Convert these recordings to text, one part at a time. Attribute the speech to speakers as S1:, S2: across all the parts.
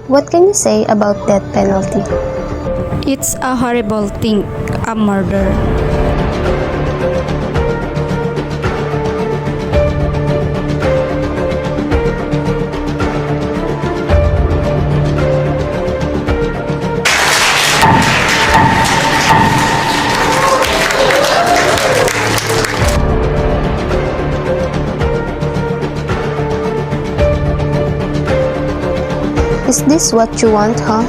S1: What can you say about death penalty?
S2: It's a horrible thing, a murder.
S1: Is this what you want, huh?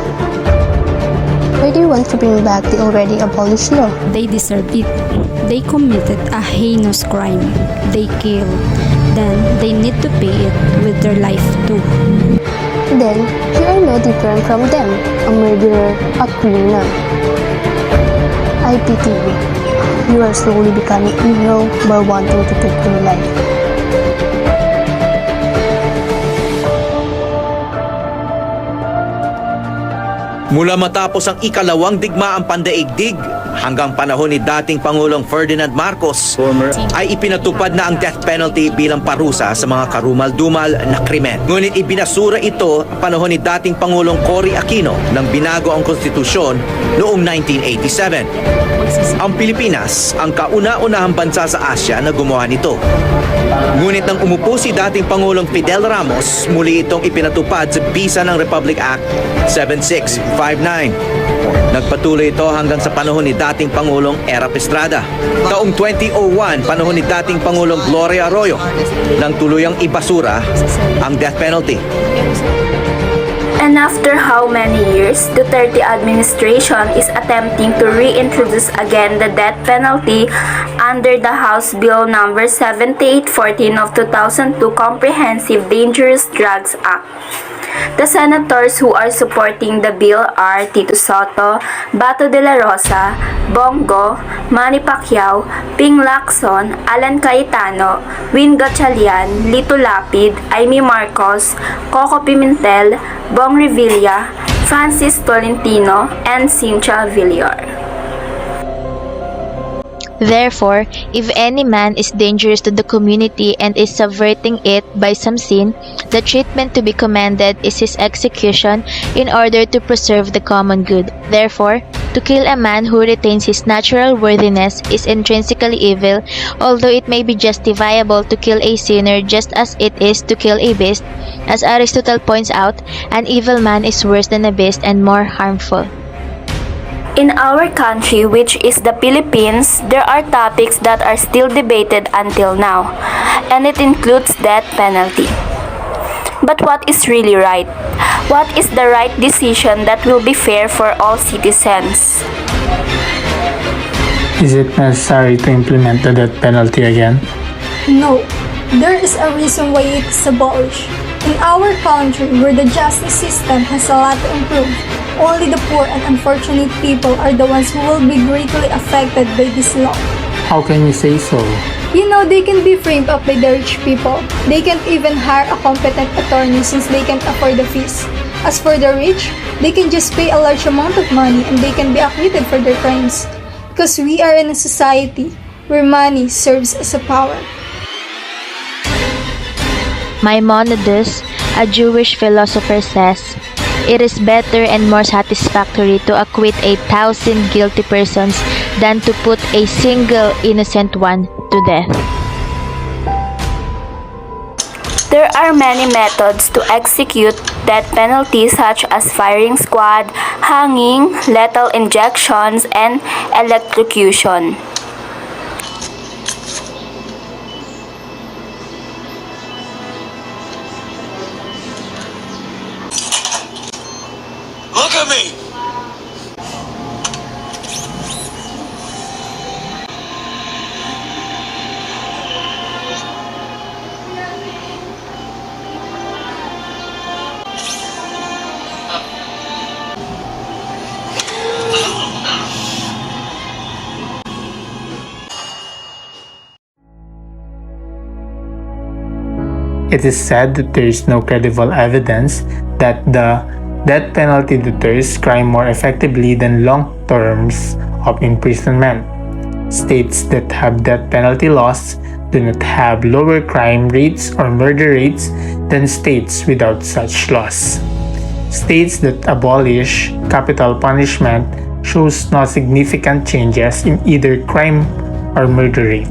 S1: Why do you want to bring back the already abolished law?
S2: They deserve it. They committed a heinous crime. They killed. Then they need to pay it with their life too.
S1: Then, you are no different from them, a murderer, a criminal. I pity you. You are slowly becoming evil by wanting to take your life.
S3: Mula matapos ang ikalawang digmaang pandaigdig hanggang panahon ni dating Pangulong Ferdinand Marcos ay ipinatupad na ang death penalty bilang parusa sa mga karumal-dumal na krimen. Ngunit ibinasura ito panahon ni dating Pangulong Cory Aquino nang binago ang konstitusyon noong 1987. Ang Pilipinas ang kauna-unahang bansa sa Asya na gumawa nito. Ngunit nang umupo si dating Pangulong Fidel Ramos, muli itong ipinatupad sa bisa ng Republic Act 7659. Nagpatuloy ito hanggang sa panahon ni dating Pangulong Erap Estrada. Taong 2001, panahon ni dating Pangulong Gloria Arroyo, nang tuluyang ibasura ang death penalty.
S4: And after how many years, Duterte administration is attempting to reintroduce again the death penalty under the House Bill number 7814 of 2002 Comprehensive Dangerous Drugs Act. The senators who are supporting the bill are Tito Soto, Bato de la Rosa, Bongo, Manny Pacquiao, Ping Lacson, Alan Cayetano, Win Gatchalian, Lito Lapid, Amy Marcos, Coco Pimentel, Bong Revilla, Francis Tolentino, and Cynthia Villar.
S5: Therefore, if any man is dangerous to the community and is subverting it by some sin, the treatment to be commended is his execution in order to preserve the common good. Therefore, to kill a man who retains his natural worthiness is intrinsically evil, although it may be justifiable to kill a sinner just as it is to kill a beast. As Aristotle points out, an evil man is worse than a beast and more harmful.
S4: In our country, which is the Philippines, there are topics that are still debated until now, and it includes death penalty. But what is really right? What is the right decision that will be fair for all citizens?
S6: Is it necessary to implement the death penalty again?
S7: No, there is a reason why it is abolished. In our country, where the justice system has a lot to improve, only the poor and unfortunate people are the ones who will be greatly affected by this law.
S6: How can you say so?
S7: You know, they can be framed up by the rich people. They can't even hire a competent attorney since they can't afford the fees. As for the rich, they can just pay a large amount of money and they can be acquitted for their crimes. Because we are in a society where money serves as a power.
S5: Maimonides, a Jewish philosopher, says, "It is better and more satisfactory to acquit 1,000 guilty persons than to put a single innocent one to death."
S4: There are many methods to execute death penalty such as firing squad, hanging, lethal injections, and electrocution.
S8: Look at me!
S6: It is said that there is no credible evidence that the death penalty deters crime more effectively than long terms of imprisonment. States that have death penalty laws do not have lower crime rates or murder rates than states without such laws. states that abolish capital punishment shows no significant changes in either crime or murder rate.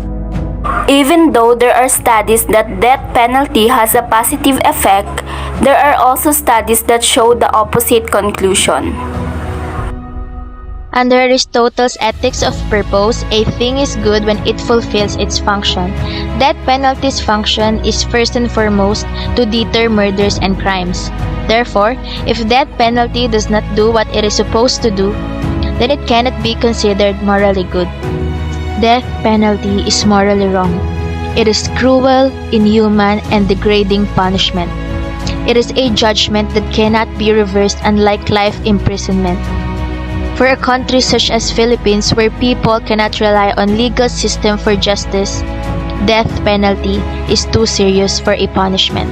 S4: Even though there are studies that death penalty has a positive effect, there are also studies that show the opposite conclusion.
S5: Under Aristotle's ethics of purpose, a thing is good when it fulfills its function. Death penalty's function is first and foremost to deter murders and crimes. Therefore, if death penalty does not do what it is supposed to do, then it cannot be considered morally good. Death penalty is morally wrong. It is cruel, inhuman, and degrading punishment. It is a judgment that cannot be reversed, unlike life imprisonment. For a country such as Philippines, where people cannot rely on legal system for justice, death penalty is too serious for a punishment.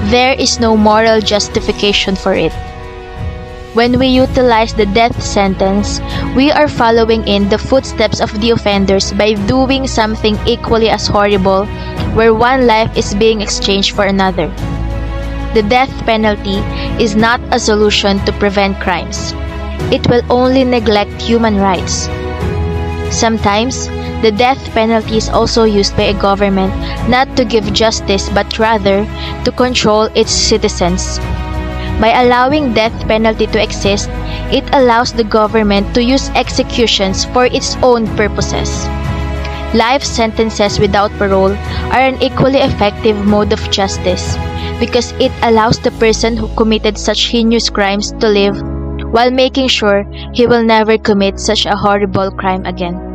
S5: There is no moral justification for it. When we utilize the death sentence, we are following in the footsteps of the offenders by doing something equally as horrible, where one life is being exchanged for another. The death penalty is not a solution to prevent crimes. It will only neglect human rights. Sometimes, the death penalty is also used by a government not to give justice but rather to control its citizens. By allowing death penalty to exist, it allows the government to use executions for its own purposes. Life sentences without parole are an equally effective mode of justice because it allows the person who committed such heinous crimes to live while making sure he will never commit such a horrible crime again.